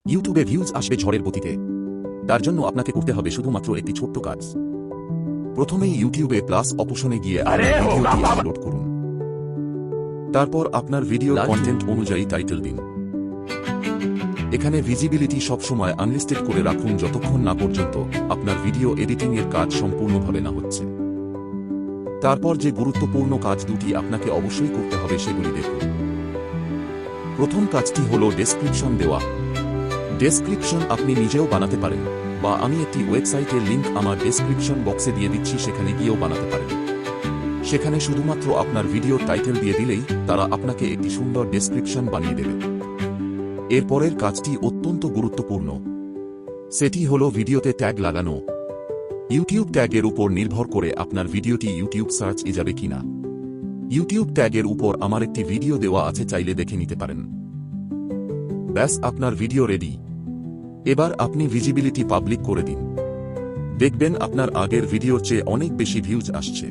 ইউটিউবে ভিউজ আসবে ঝড়ের গতিতে। তার জন্য আপনাকে করতে হবে শুধুমাত্র একটি ছোট্ট কাজ। প্রথমেই ইউটিউবে প্লাস অপশনে গিয়ে আপনার ভিডিওটি আপলোড করুন। তারপর আপনার ভিডিওর কন্টেন্ট অনুযায়ী টাইটেল দিন। এখানে ভিজিবিলিটি সবসময় আনলিস্টেড করে রাখুন যতক্ষণ না পর্যন্ত আপনার ভিডিও এডিটিং এর কাজ সম্পূর্ণভাবে না হচ্ছে। তারপর যে গুরুত্বপূর্ণ কাজ দুটি আপনাকে অবশ্যই করতে হবে সেগুলি দেখুন। প্রথম কাজটি হলো ডেসক্রিপশন দেওয়া। ডেসক্রিপশন আপনি নিজেও বানাতে পারেন, বা আমি একটি ওয়েবসাইটের লিংক আমার ডেসক্রিপশন বক্সে দিয়ে দিচ্ছি, সেখানে গিয়েও বানাতে পারেন। সেখানে শুধুমাত্র আপনার ভিডিওর টাইটেল দিয়ে দিলেই তারা আপনাকে একটি সুন্দর ডেসক্রিপশন বানিয়ে দেবে। এরপরের কাজটি অত্যন্ত গুরুত্বপূর্ণ, সেটি হলো ভিডিওতে ট্যাগ লাগানো। ইউটিউব ট্যাগের উপর নির্ভর করে আপনার ভিডিওটি ইউটিউব সার্চ এ যাবে কিনা। ইউটিউব ট্যাগের উপর আমার একটি ভিডিও দেওয়া আছে, চাইলে দেখে নিতে পারেন। ব্যাস, আপনার ভিডিও রেডি। এবার আপনি ভিজিবিলিটি পাবলিক করে দিন। দেখবেন আপনার আগের ভিডিওর চেয়ে অনেক বেশি ভিউজ আসছে।